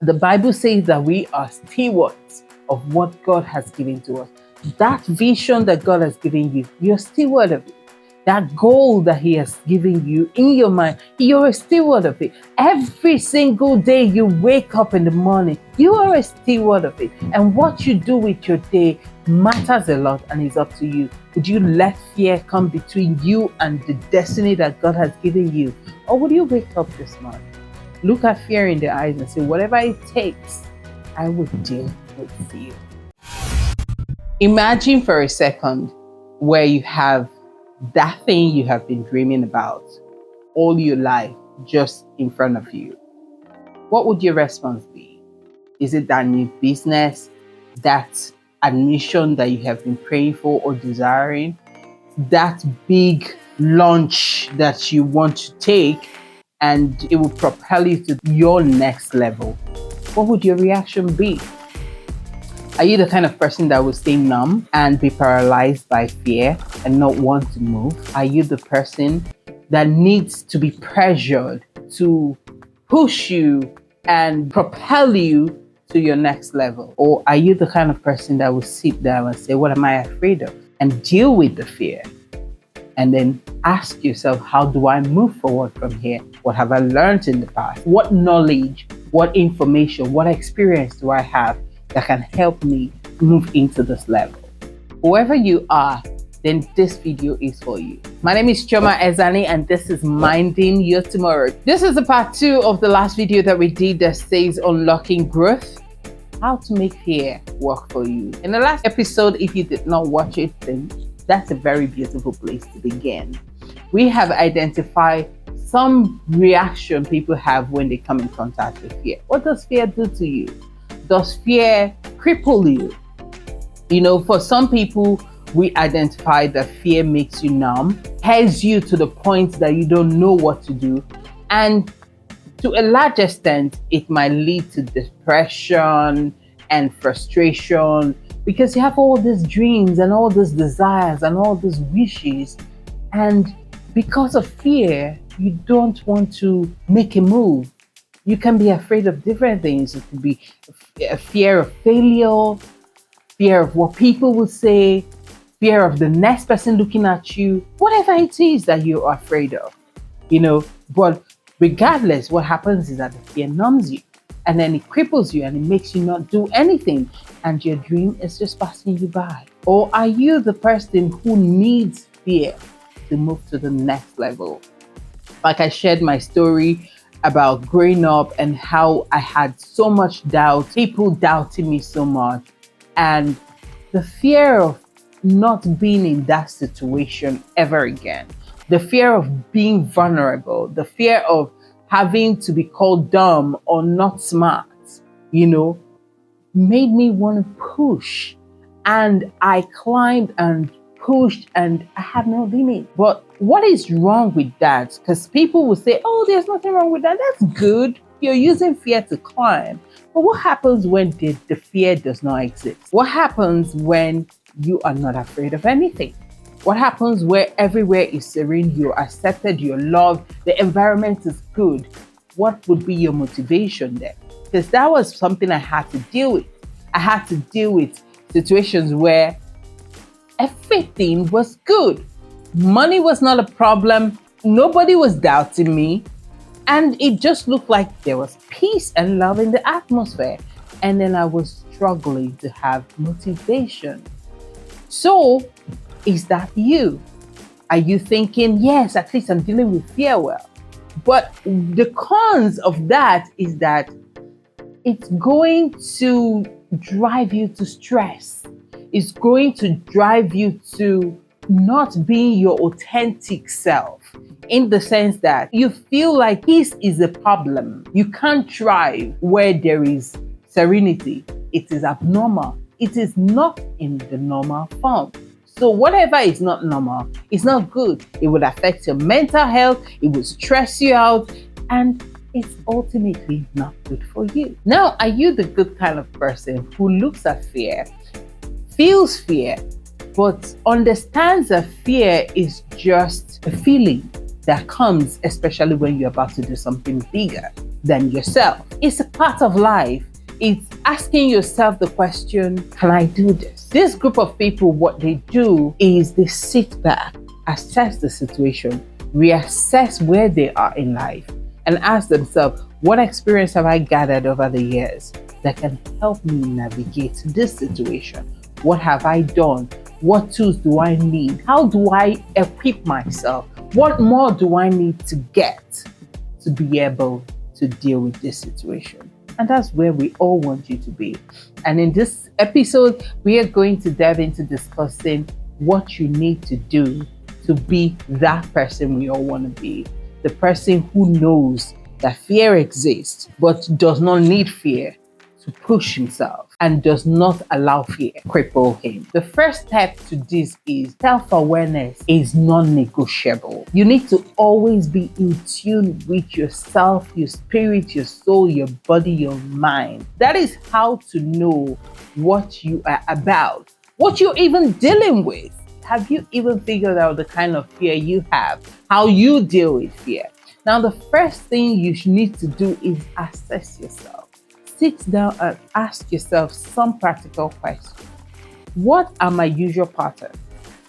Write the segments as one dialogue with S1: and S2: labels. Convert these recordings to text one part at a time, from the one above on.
S1: The Bible says that we are stewards of what God has given to us. That vision that God has given you, you're a steward of it. That goal that He has given you in your mind, you're a steward of it. Every single day you wake up in the morning, you are a steward of it. And what you do with your day matters a lot and is up to you. Would you let fear come between you and the destiny that God has given you? Or would you wake up this morning, look at fear in the eyes and say, whatever it takes, I will deal with fear? Imagine for a second where you have that thing you have been dreaming about all your life just in front of you. What would your response be? Is it that new business, that admission that you have been praying for or desiring, that big launch that you want to take and it will propel you to your next level? What would your reaction be? Are you the kind of person that will stay numb and be paralyzed by fear and not want to move? Are you the person that needs to be pressured to push you and propel you to your next level? Or are you the kind of person that will sit down and say, what am I afraid of? And deal with the fear. And then ask yourself, how do I move forward from here? What have I learned in the past? What knowledge, what information, what experience do I have that can help me move into this level? Whoever you are, then this video is for you. My name is Chioma Ezani and this is Minding Your Tomorrow. This is the part 2 of the last video that we did that says unlocking growth, how to make fear work for you. In the last episode, if you did not watch it, then that's a very beautiful place to begin. We have identified some reaction people have when they come in contact with fear. What does fear do to you? Does fear cripple you? You know, for some people, we identify that fear makes you numb, has you to the point that you don't know what to do. And to a large extent, it might lead to depression and frustration because you have all these dreams and all these desires and all these wishes. And because of fear, you don't want to make a move. You can be afraid of different things. It could be a fear of failure, fear of what people will say, fear of the next person looking at you, whatever it is that you're afraid of, you know. But regardless, what happens is that the fear numbs you and then it cripples you and it makes you not do anything and your dream is just passing you by. Or are you the person who needs fear to move to the next level? Like I shared my story about growing up and how I had so much doubt, people doubting me so much, and the fear of not being in that situation ever again, the fear of being vulnerable, the fear of having to be called dumb or not smart, you know, made me want to push. And I climbed and pushed and I had no limit. But what is wrong with that? Because people will say, oh, there's nothing wrong with that. That's good. You're using fear to climb. But what happens when the fear does not exist? What happens when you are not afraid of anything? What happens where everywhere is serene, you're accepted, you're loved, the environment is good? What would be your motivation there? Because that was something I had to deal with. I had to deal with situations where everything was good. Money was not a problem. Nobody was doubting me. And it just looked like there was peace and love in the atmosphere. And then I was struggling to have motivation. So, is that you? Are you thinking, yes, at least I'm dealing with fear well? But the cons of that is that it's going to drive you to stress. It's going to drive you to not being your authentic self, in the sense that you feel like peace is a problem. You can't thrive where there is serenity. It is abnormal. It is not in the normal form. So whatever is not normal is not good. It would affect your mental health. It will stress you out. And it's ultimately not good for you. Now, are you the good kind of person who looks at fear, feels fear, but understands that fear is just a feeling that comes, especially when you're about to do something bigger? than yourself. It's a part of life. It's asking yourself the question, can I do this? This group of people, what they do is they sit back, assess the situation, reassess where they are in life, and ask themselves, what experience have I gathered over the years that can help me navigate this situation? What have I done? What tools do I need? How do I equip myself? What more do I need to get to be able to deal with this situation? And that's where we all want you to be. And in this episode, we are going to dive into discussing what you need to do to be that person we all want to be. The person who knows that fear exists, but does not need fear to push himself and does not allow fear to cripple him. The first step to this is self-awareness is non-negotiable. You need to always be in tune with yourself, your spirit, your soul, your body, your mind. That is how to know what you are about, what you're even dealing with. Have you even figured out the kind of fear you have, how you deal with fear? Now, the first thing you need to do is assess yourself. Sit down and ask yourself some practical questions. What are my usual patterns?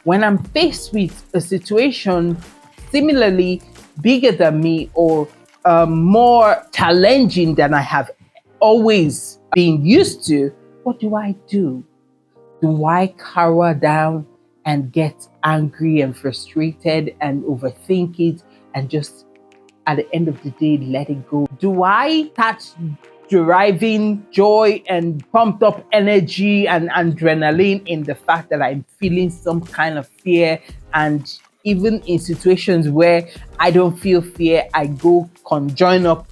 S1: When I'm faced with a situation similarly bigger than me or more challenging than I have always been used to, what do I do? Do I cower down and get angry and frustrated and overthink it and just at the end of the day let it go? Do I start deriving joy and pumped up energy and adrenaline in the fact that I'm feeling some kind of fear, and even in situations where I don't feel fear, I go conjoin up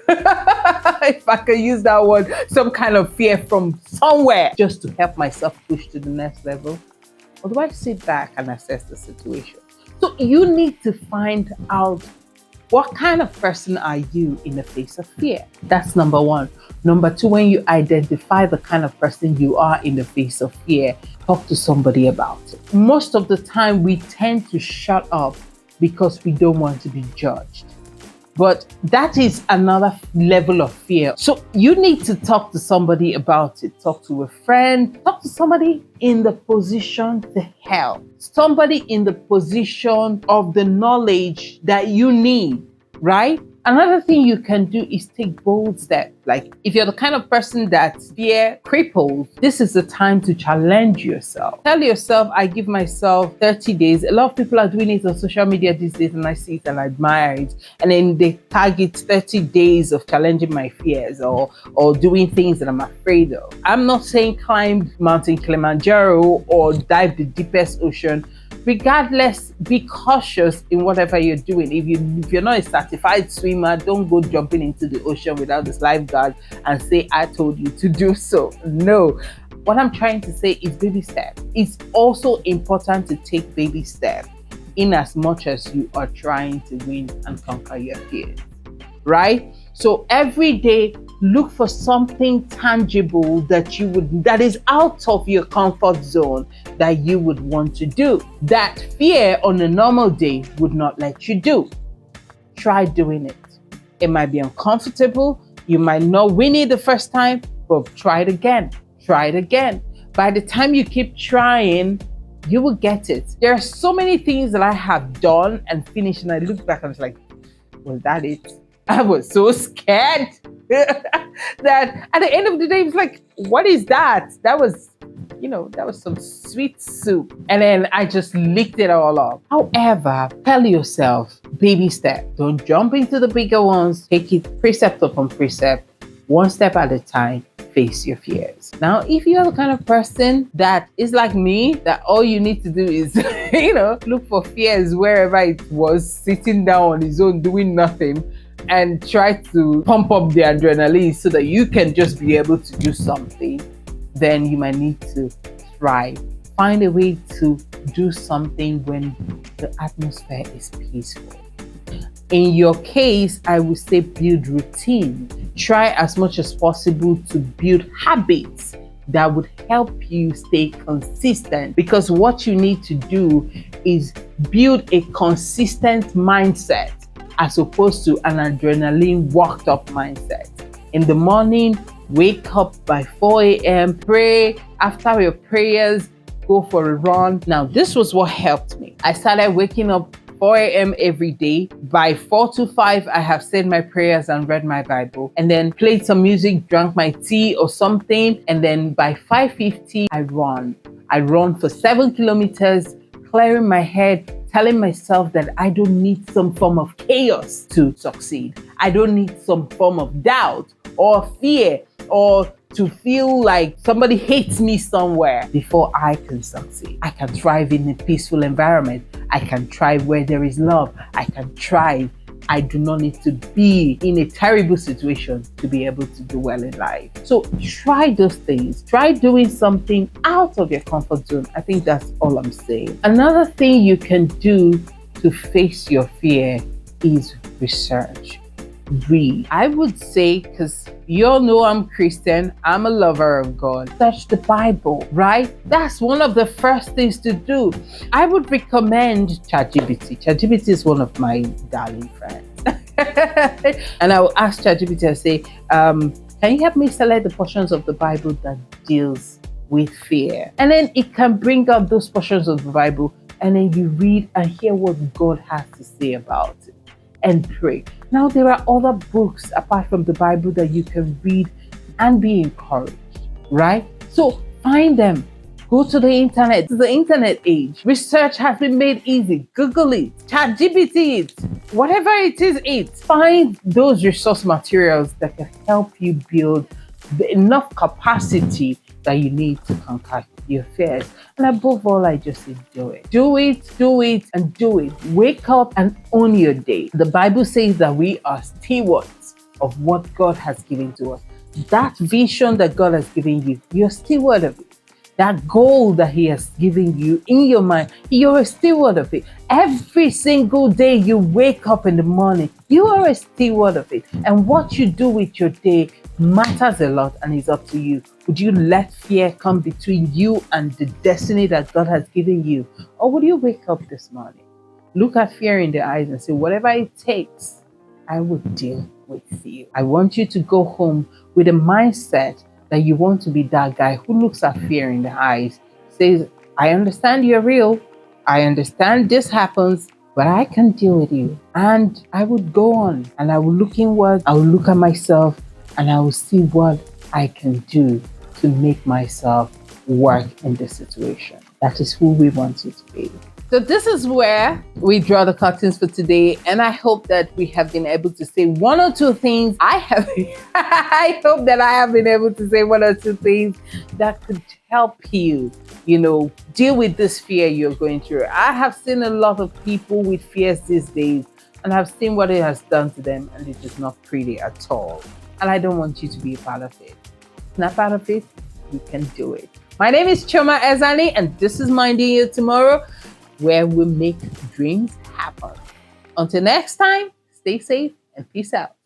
S1: if I can use that word, some kind of fear from somewhere just to help myself push to the next level? Or do I sit back and assess the situation? So you need to find out, what kind of person are you in the face of fear? That's number one. Number two, when you identify the kind of person you are in the face of fear, talk to somebody about it. Most of the time, we tend to shut up because we don't want to be judged. But that is another level of fear. So you need to talk to somebody about it. Talk to a friend. Talk to somebody in the position to help. Somebody in the position of the knowledge that you need, right? Another thing you can do is take bold steps. Like if you're the kind of person that fear cripples, this is the time to challenge yourself. Tell yourself, I give myself 30 days. A lot of people are doing it on social media these days, and I see it and I admire it. And then they target 30 days of challenging my fears or doing things that I'm afraid of. I'm not saying climb Mountain Kilimanjaro or dive the deepest ocean. Regardless, be cautious in whatever you're doing. If you're not a certified swimmer, don't go jumping into the ocean without this lifeguard and say, I told you to do so. No. What I'm trying to say is baby steps. It's also important to take baby steps in as much as you are trying to win and conquer your fears, right? So every day, look for something tangible that is out of your comfort zone that you would want to do, that fear on a normal day would not let you do. Try doing it. It might be uncomfortable. You might not win it the first time, but try it again. Try it again. By the time you keep trying, you will get it. There are so many things that I have done and finished, and I look back and I was like, was that it? I was so scared that at the end of the day, it was like, what is that? That was some sweet soup. And then I just licked it all up. However, tell yourself, baby step. Don't jump into the bigger ones. Take it precept upon precept, one step at a time. Face your fears. Now, if you're the kind of person that is like me, that all you need to do is, look for fears wherever it was, sitting down on his own, doing nothing, and try to pump up the adrenaline so that you can just be able to do something, then you might need to try. Find a way to do something when the atmosphere is peaceful. In your case, I would say build routine. Try as much as possible to build habits that would help you stay consistent, because what you need to do is build a consistent mindset. as opposed to an adrenaline worked up mindset. In the morning, wake up by 4 a.m., pray. After your prayers, go for a run. Now, this was what helped me. I started waking up 4 a.m. every day. By 4 to 5, I have said my prayers and read my Bible, and then played some music, drank my tea or something. And then by 5:50, I run. I run for 7 kilometers, clearing my head, telling myself that I don't need some form of chaos to succeed. I don't need some form of doubt or fear or to feel like somebody hates me somewhere before I can succeed. I can thrive in a peaceful environment. I can thrive where there is love. I can thrive. I do not need to be in a terrible situation to be able to do well in life. So try those things. Try doing something out of your comfort zone. I think that's all I'm saying. Another thing you can do to face your fear is research. Read. I would say, because you all know I'm Christian, I'm a lover of God. Search the Bible, right? That's one of the first things to do. I would recommend ChatGPT. ChatGPT is one of my darling friends. And I will ask ChatGPT, I say, can you help me select the portions of the Bible that deals with fear? And then it can bring up those portions of the Bible, and then you read and hear what God has to say about it and pray. Now, there are other books apart from the Bible that you can read and be encouraged, right? So find them. Go to the internet. It's the internet age. Research has been made easy. Google it. ChatGPT it. Whatever it is, it. Find those resource materials that can help you build enough capacity that you need to conquer your fears. And above all, I just say do it. Do it, do it, and do it. Wake up and own your day. The Bible says that we are stewards of what God has given to us. That vision that God has given you, you're a steward of it. That goal that He has given you in your mind, you're a steward of it. Every single day you wake up in the morning, you are a steward of it. And what you do with your day matters a lot, and it's up to you. Would you let fear come between you and the destiny that God has given you? Or would you wake up this morning, look at fear in the eyes and say, whatever it takes, I will deal with you. I want you to go home with a mindset that you want to be that guy who looks at fear in the eyes, says, I understand you're real. I understand this happens, but I can deal with you. And I would go on and I will look inward. I will look at myself and I will see what I can do to make myself work in this situation. That is who we want you to be. So this is where we draw the curtains for today, and I hope that we have been able to say one or two things. I hope that I have been able to say one or two things that could help you, deal with this fear you're going through. I have seen a lot of people with fears these days, and I've seen what it has done to them, and it is not pretty at all. And I don't want you to be a part of it. Snap out of it, you can do it. My name is Choma Ezani, and this is Minding You Tomorrow, where we make dreams happen. Until next time, stay safe and peace out.